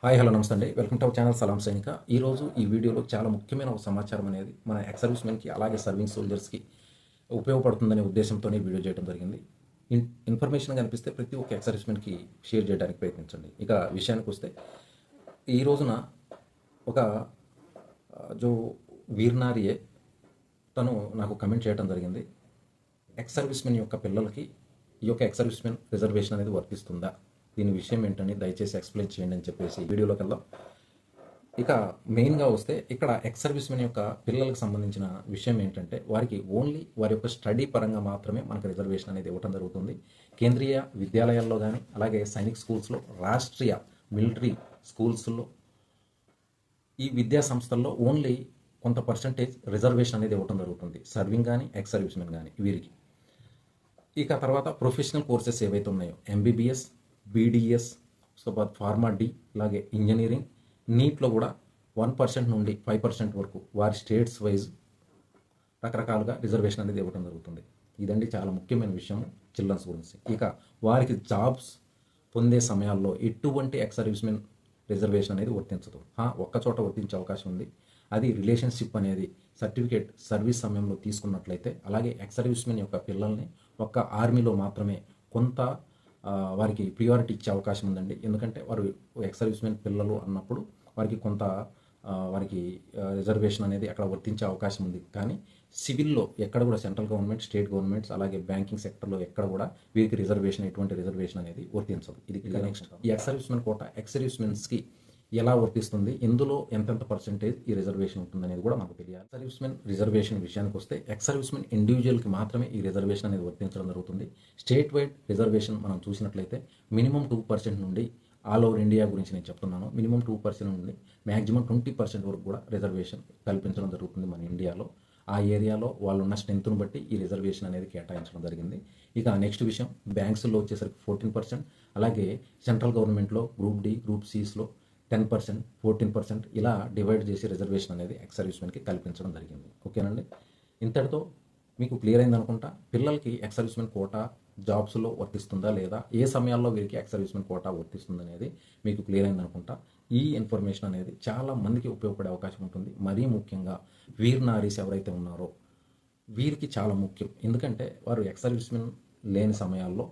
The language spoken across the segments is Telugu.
హాయ్ హలో నమస్తే అండి. వెల్కమ్ టు అవర్ ఛానల్ సలాం సైనిక. ఈరోజు ఈ వీడియోలో చాలా ముఖ్యమైన ఒక సమాచారం అనేది మన ఎక్స్ సర్వీస్మెన్కి అలాగే సర్వింగ్ సోల్జర్స్కి ఉపయోగపడుతుందనే ఉద్దేశంతోనే ఈ వీడియో చేయడం జరిగింది. ఇన్ఫర్మేషన్ కనిపిస్తే ప్రతి ఒక్క ఎక్స్ సర్వీస్మెన్కి షేర్ చేయడానికి ప్రయత్నించండి. ఇక విషయానికి వస్తే ఈ రోజున ఒక జో వీర్నారియే తను నాకు కమెంట్ చేయడం జరిగింది. ఎక్స్ సర్వీస్మెన్ యొక్క పిల్లలకి ఈ యొక్క ఎక్స్ సర్వీస్మెన్ రిజర్వేషన్ అనేది వర్తిస్తుందా, దీని విషయం ఏంటని దయచేసి ఎక్స్ప్లెయిన్ చేయండి అని చెప్పేసి వీడియోలోకి వెళ్దాం. ఇక మెయిన్గా వస్తే ఇక్కడ ఎక్స్ సర్వీస్మెన్ యొక్క పిల్లలకు సంబంధించిన విషయం ఏంటంటే వారికి ఓన్లీ వారి యొక్క స్టడీ పరంగా మాత్రమే మనకు రిజర్వేషన్ అనేది ఇవ్వడం జరుగుతుంది. కేంద్రీయ విద్యాలయాల్లో కానీ అలాగే సైనిక్ స్కూల్స్లో, రాష్ట్రీయ మిలిటరీ స్కూల్స్లో, ఈ విద్యా సంస్థల్లో ఓన్లీ కొంత పర్సంటేజ్ రిజర్వేషన్ అనేది ఇవ్వడం జరుగుతుంది సర్వింగ్ కానీ ఎక్స్ సర్వీస్మెన్ కానీ వీరికి. ఇక తర్వాత ప్రొఫెషనల్ కోర్సెస్ ఏవైతే ఉన్నాయో MBBS, BDS, so pharma D, అలాగే ఇంజనీరింగ్, నీట్లో కూడా 1% నుండి 5% వరకు వారి స్టేట్స్ వైజ్ రకరకాలుగా రిజర్వేషన్ అనేది ఇవ్వడం జరుగుతుంది. ఇదండి చాలా ముఖ్యమైన విషయం చిల్డ్రన్స్ గురించి. ఇక వారికి జాబ్స్ పొందే సమయాల్లో ఎటువంటి ఎక్స్ సర్వీస్మెన్ రిజర్వేషన్ అనేది వర్తించదు. ఒక్క చోట వర్తించే అవకాశం ఉంది. అది రిలేషన్షిప్ అనేది సర్టిఫికేట్ సర్వీస్ సమయంలో తీసుకున్నట్లయితే, అలాగే ఎక్స్ సర్వీస్మెన్ యొక్క పిల్లల్ని ఒక్క ఆర్మీలో మాత్రమే కొంత వారికి ప్రియారిటీ ఇచ్చే అవకాశం ఉందండి. ఎందుకంటే వారు ఎక్స్ సర్వీస్మెన్ పిల్లలు అన్నప్పుడు వారికి కొంత వారికి రిజర్వేషన్ అనేది అక్కడ వర్తించే అవకాశం ఉంది. కానీ సివిల్లో ఎక్కడ కూడా సెంట్రల్ గవర్నమెంట్, స్టేట్ గవర్నమెంట్స్, అలాగే బ్యాంకింగ్ సెక్టర్లో ఎక్కడ కూడా వీరికి ఎటువంటి రిజర్వేషన్ అనేది వర్తించదు. ఇది నెక్స్ట్ ఈ ఎక్స్ సర్వీస్మెన్ కోట ఎక్స్ సర్వీస్మెన్స్కి ఎలా వర్తిస్తుంది, ఇందులో ఎంతెంత పర్సెంటేజ్ ఈ రిజర్వేషన్ ఉంటుందనేది కూడా మనకు తెలియాలి. సర్వీస్మెన్ రిజర్వేషన్ విషయానికి వస్తే ఎక్స్ సర్వీస్మెన్ ఇండివిజువల్కి మాత్రమే ఈ రిజర్వేషన్ అనేది వర్తించడం జరుగుతుంది. స్టేట్ వైడ్ రిజర్వేషన్ మనం చూసినట్లయితే మినిమం 2% నుండి, ఆల్ ఓవర్ ఇండియా గురించి నేను చెప్తున్నాను, మినిమం 2% నుండి మ్యాక్సిమం 20% వరకు కూడా రిజర్వేషన్ కల్పించడం జరుగుతుంది మన ఇండియాలో. ఆ ఏరియాలో వాళ్ళు ఉన్న స్ట్రెంత్ను బట్టి ఈ రిజర్వేషన్ అనేది కేటాయించడం జరిగింది. ఇక నెక్స్ట్ విషయం బ్యాంక్స్లో వచ్చేసరికి 14%, అలాగే సెంట్రల్ గవర్నమెంట్లో గ్రూప్ డి, గ్రూప్ సిస్లో 10%, 14% ఇలా డివైడ్ చేసి రిజర్వేషన్ అనేది ఎక్స్ సర్వీస్మెన్కి కల్పించడం జరిగింది. ఓకేనండి, ఇంతటితో మీకు క్లియర్ అయింది అనుకుంటా. పిల్లలకి ఎక్స్ సర్వీస్మెన్ కోటా జాబ్స్లో వర్తిస్తుందా లేదా, ఏ సమయాల్లో వీరికి ఎక్స్ సర్వీస్మెన్ కోటా వర్తిస్తుంది అనేది మీకు క్లియర్ అయింది అనుకుంటా. ఈ ఇన్ఫర్మేషన్ అనేది చాలా మందికి ఉపయోగపడే అవకాశం ఉంటుంది. మరీ ముఖ్యంగా వీర్ నారీస్ ఎవరైతే ఉన్నారో వీరికి చాలా ముఖ్యం. ఎందుకంటే వారు ఎక్స్ సర్వీస్మెన్ లేని సమయాల్లో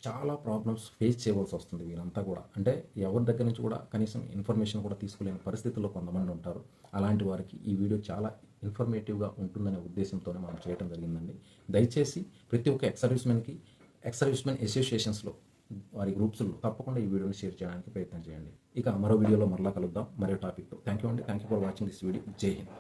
చాలా ప్రాబ్లమ్స్ ఫేస్ చేయవలసి వస్తుంది. వీరంతా కూడా అంటే ఎవరి దగ్గర నుంచి కూడా కనీసం ఇన్ఫర్మేషన్ కూడా తీసుకోలేని పరిస్థితుల్లో కొంతమంది ఉంటారు. అలాంటి వారికి ఈ వీడియో చాలా ఇన్ఫర్మేటివ్గా ఉంటుందనే ఉద్దేశంతోనే మనం చేయడం జరిగిందండి. దయచేసి ప్రతి ఒక్క ఎక్స్ సర్వీస్మెన్కి ఎక్స్ సర్వీస్మెన్ అసోసియేషన్స్లో వారి గ్రూప్స్లో తప్పకుండా ఈ వీడియోని షేర్ చేయడానికి ప్రయత్నం చేయండి. ఇక మరో వీడియోలో మరలా కలుద్దాం మరో టాపిక్తో. థ్యాంక్ యూ అండి. Thank you for watching this video. జై హింద్.